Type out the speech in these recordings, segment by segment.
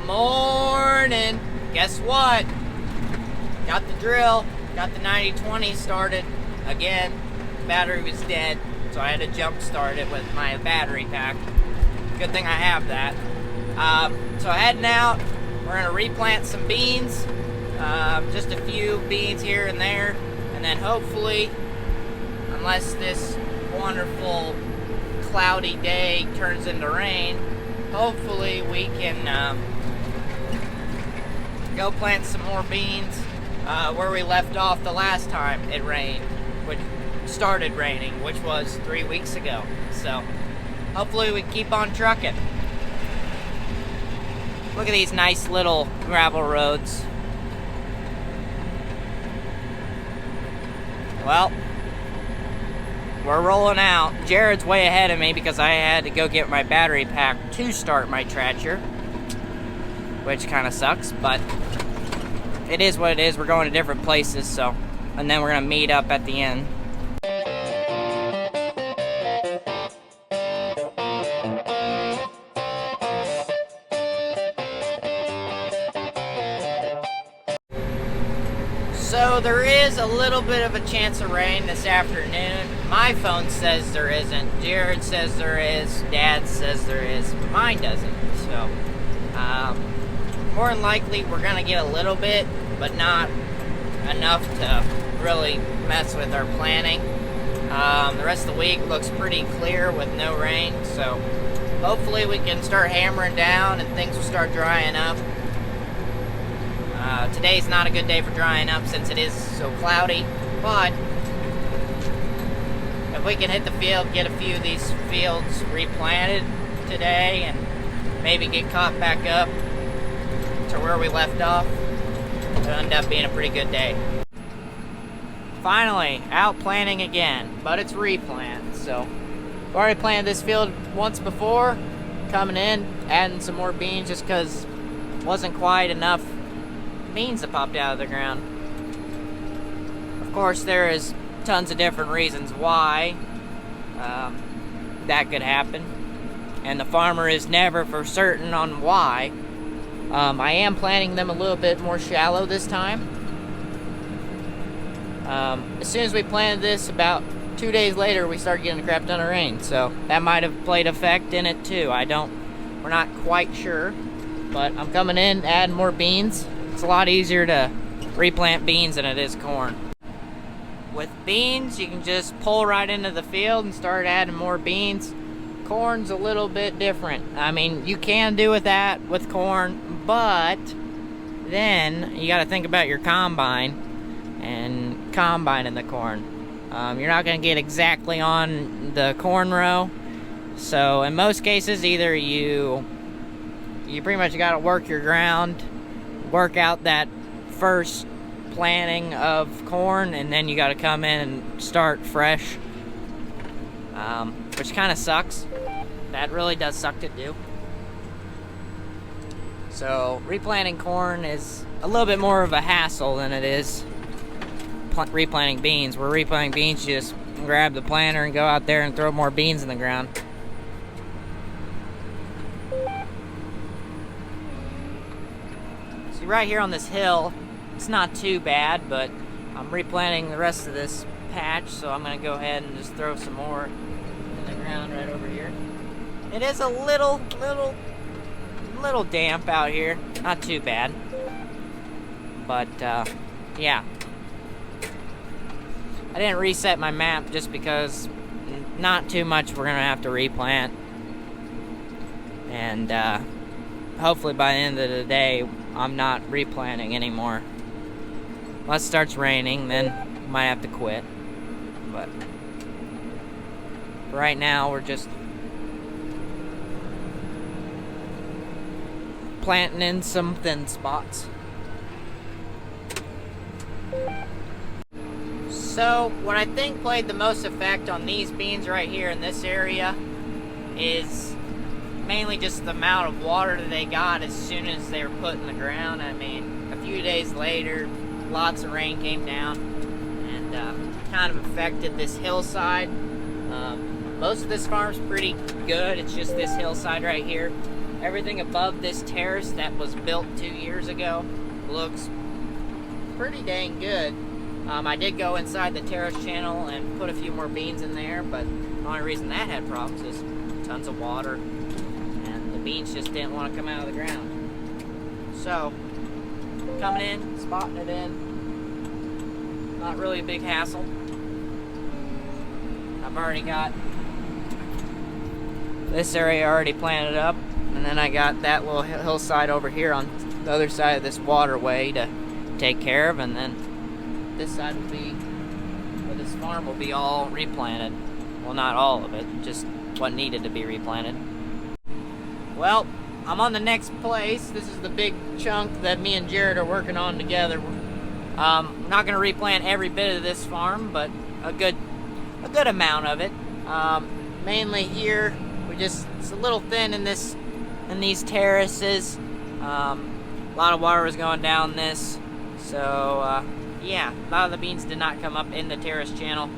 morning. Guess what? Got the drill, got the 90-20 started again. Battery was dead, so I had to jump start it with my battery pack. Good thing I have that. So heading out, we're gonna replant some beans, just a few beans here and there, and then hopefully, unless this wonderful cloudy day turns into rain, hopefully we can go plant some more beans where we left off the last time it rained, which started raining, which was 3 weeks ago. So hopefully we keep on trucking. Look at these nice little gravel roads. Well, we're rolling out. Jared's way ahead of me because I had to go get my battery pack to start my tractor, which kind of sucks, but it is what it is. We're going to different places, so, and then we're gonna meet up at the end. So there is a little bit of a chance of rain this afternoon. My phone says there isn't. Jared says there is. Dad says there is. But mine doesn't. So, more than likely we're gonna get a little bit, but not enough to really mess with our planning. The rest of the week looks pretty clear with no rain. So hopefully we can start hammering down and things will start drying up. Today's not a good day for drying up since it is so cloudy, but if we can hit the field, get a few of these fields replanted today, and maybe get caught back up to where we left off, it'll end up being a pretty good day. Finally, out planting again, but it's replant, so I've already planted this field once before, coming in, adding some more beans just because it wasn't quite enough beans that popped out of the ground. Of course, there is tons of different reasons why that could happen, and the farmer is never for certain on why. I am planting them a little bit more shallow this time. As soon as we planted this, about 2 days later, we started getting a crap ton of rain, so that might have played effect in it too. We're not quite sure, but I'm coming in, adding more beans. It's a lot easier to replant beans than it is corn. With beans, you can just pull right into the field and start adding more beans. Corn's a little bit different. I mean, you can do with that with corn, but then you got to think about your combine and combining the corn. You're not going to get exactly on the corn row, so in most cases, either you pretty much got to work your ground, work out that first planting of corn, and then you got to come in and start fresh, which kind of sucks. That really does suck to do. So replanting corn is a little bit more of a hassle than it is replanting beans. Where replanting beans, you just grab the planter and go out there and throw more beans in the ground. Right here on this hill, it's not too bad, but I'm replanting the rest of this patch, so I'm gonna go ahead and just throw some more in the ground right over here. It is a little damp out here, not too bad, but yeah. I didn't reset my map just because not too much we're gonna have to replant, and hopefully by the end of the day I'm not replanting anymore. Unless it starts raining, then might have to quit. But for right now, we're just planting in some thin spots. So what I think played the most effect on these beans right here in this area is mainly just the amount of water that they got as soon as they were put in the ground. I mean, a few days later, lots of rain came down and kind of affected this hillside. Most of this farm's pretty good. It's just this hillside right here. everything above this terrace that was built 2 years ago looks pretty dang good. I did go inside the terrace channel and put a few more beans in there, but the only reason that had problems is tons of water, and the beans just didn't want to come out of the ground. So, coming in, spotting it in, not really a big hassle. I've already got this area already planted up, and then I got that little hillside over here on the other side of this waterway to take care of, and then this side will be, or this farm will be all replanted. Well, not all of it, just what needed to be replanted. Well, I'm on the next place. This is the big chunk that me and Jared are working on together. I'm not going to replant every bit of this farm, but a good amount of it. Mainly here, it's a little thin in these terraces. A lot of water was going down this, so yeah, a lot of the beans did not come up in the terrace channel,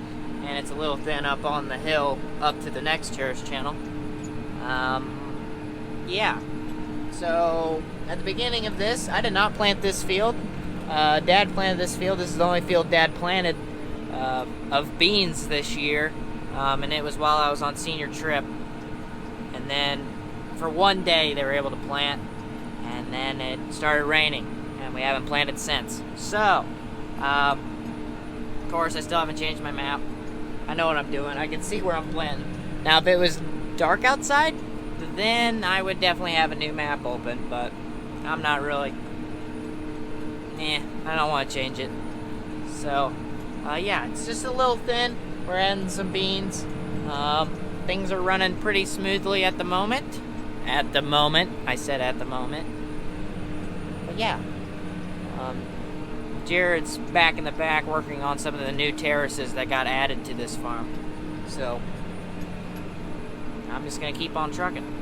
and it's a little thin up on the hill up to the next terrace channel. Yeah, so at the beginning of this, I did not plant this field. Dad planted this field. This is the only field Dad planted of beans this year, and it was while I was on senior trip. And then for one day they were able to plant, and then it started raining, and we haven't planted since. So, of course, I still haven't changed my map. I know what I'm doing. I can see where I'm planting. Now, if it was dark outside, then I would definitely have a new map open, but I'm not really. I don't want to change it. So, yeah, it's just a little thin. We're adding some beans. Things are running pretty smoothly at the moment. I said at the moment. But yeah. Jared's back in the back working on some of the new terraces that got added to this farm. So, I'm just going to keep on trucking.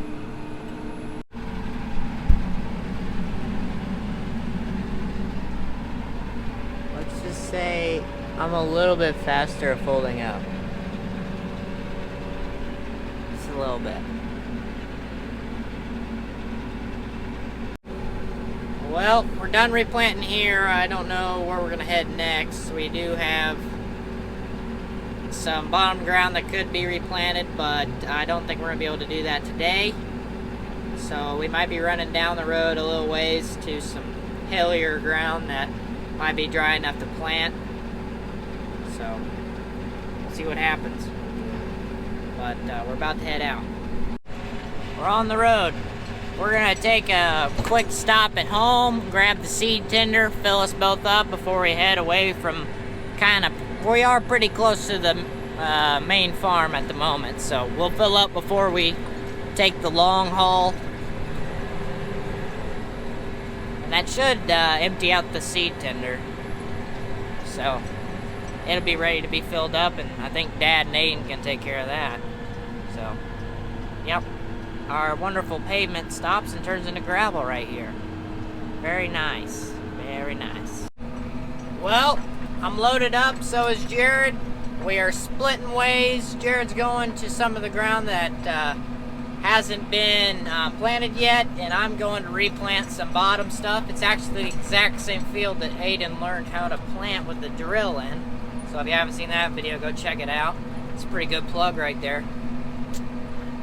Let's just say I'm a little bit faster at folding up. Just a little bit. Well, we're done replanting here. I don't know where we're going to head next. We do have some bottom ground that could be replanted, but I don't think we're going to be able to do that today. So we might be running down the road a little ways to some hillier ground that might be dry enough to plant. So we'll see what happens. But we're about to head out. We're on the road. We're gonna take a quick stop at home, grab the seed tender, fill us both up before we head away from we are pretty close to the main farm at the moment, so we'll fill up before we take the long haul. And that should empty out the seed tender. So it'll be ready to be filled up, and I think Dad and Aden can take care of that. So, yep. Our wonderful pavement stops and turns into gravel right here. Very nice. Very nice. Well, I'm loaded up, so is Jared. We are splitting ways. Jared's going to some of the ground that hasn't been planted yet, and I'm going to replant some bottom stuff. It's actually the exact same field that Aden learned how to plant with the drill in. So if you haven't seen that video, go check it out. It's a pretty good plug right there.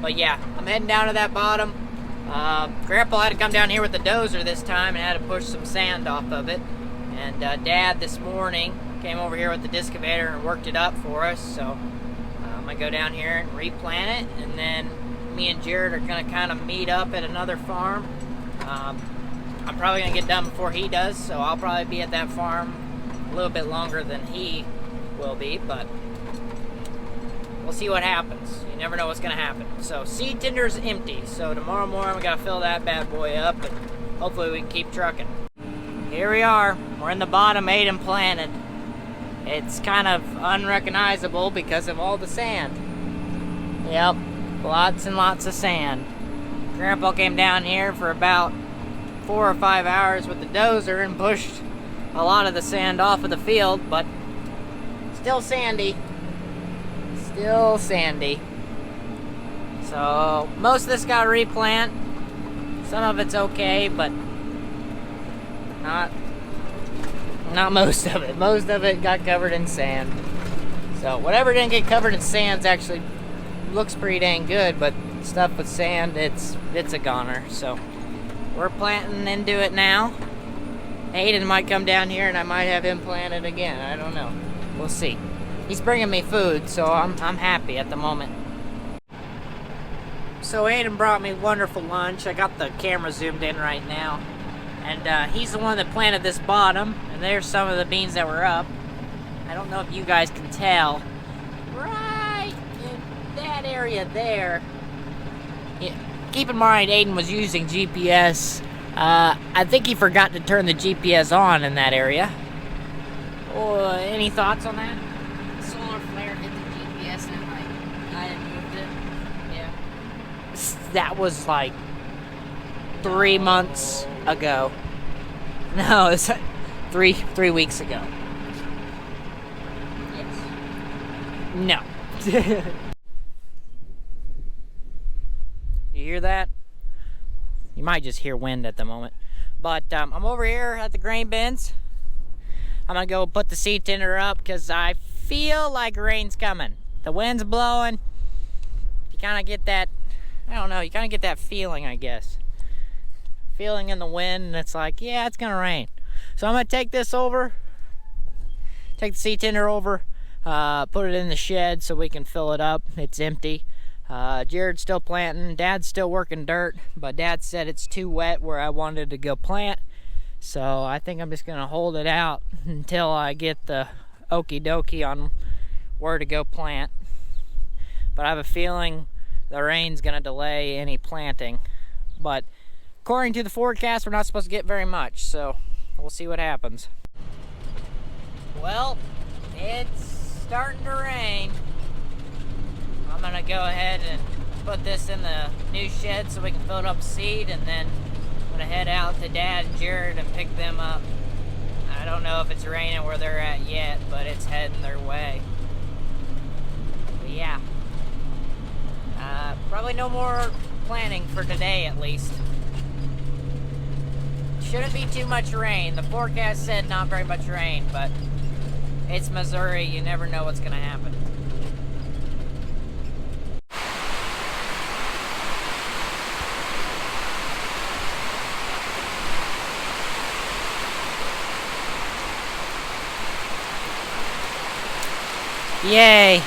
But yeah, I'm heading down to that bottom. Grandpa had to come down here with the dozer this time and had to push some sand off of it. And Dad this morning came over here with the discavator and worked it up for us. So I'm going to go down here and replant it. And then me and Jared are going to kind of meet up at another farm. I'm probably going to get done before he does, so I'll probably be at that farm a little bit longer than he will be, but we'll see what happens. You never know what's going to happen. So, seed tender's empty, so tomorrow morning we got to fill that bad boy up, and hopefully we can keep trucking. Here we are. We're in the bottom Aden planted. It's kind of unrecognizable because of all the sand. Yep, lots and lots of sand. Grandpa came down here for about 4 or 5 hours with the dozer and pushed a lot of the sand off of the field, but still sandy. Still sandy. So most of this got replant. Some of it's okay, but not most of it. Most of it got covered in sand. So whatever didn't get covered in sand actually looks pretty dang good, but stuff with sand, it's a goner. So we're planting into it now. Aden might come down here and I might have him plant it again. I don't know. We'll see. He's bringing me food, so I'm happy at the moment. So Aden brought me wonderful lunch. I got the camera zoomed in right now. And he's the one that planted this bottom. And there's some of the beans that were up. I don't know if you guys can tell. Right in that area there. Yeah, keep in mind, Aden was using GPS. I think he forgot to turn the GPS on in that area. Any thoughts on that? Solar flare hit the GPS and I hadn't moved it. Yeah. That was like 3 months ago. No, it's 3 weeks ago. Yes. No. You hear that? You might just hear wind at the moment. But I'm over here at the grain bins. I'm gonna go put the seed tender up because I feel like rain's coming. The wind's blowing. You kind of get that, I don't know, you kind of get that feeling, I guess. Feeling in the wind, and it's like, yeah, it's gonna rain. So I'm gonna take this over, take the seed tender over, put it in the shed so we can fill it up. It's empty. Jared's still planting, Dad's still working dirt, but Dad said it's too wet where I wanted to go plant. So I think I'm just gonna hold it out until I get the okie dokie on where to go plant. But I have a feeling the rain's gonna delay any planting. But according to the forecast, we're not supposed to get very much, so we'll see what happens. Well, it's starting to rain. I'm gonna go ahead and put this in the new shed so we can fill it up with seed, and then I'm gonna head out to Dad and Jared and pick them up. I don't know if it's raining where they're at yet, but it's heading their way. But yeah. Probably no more planting for today at least. Shouldn't be too much rain. The forecast said not very much rain, but it's Missouri. You never know what's gonna happen. Yay!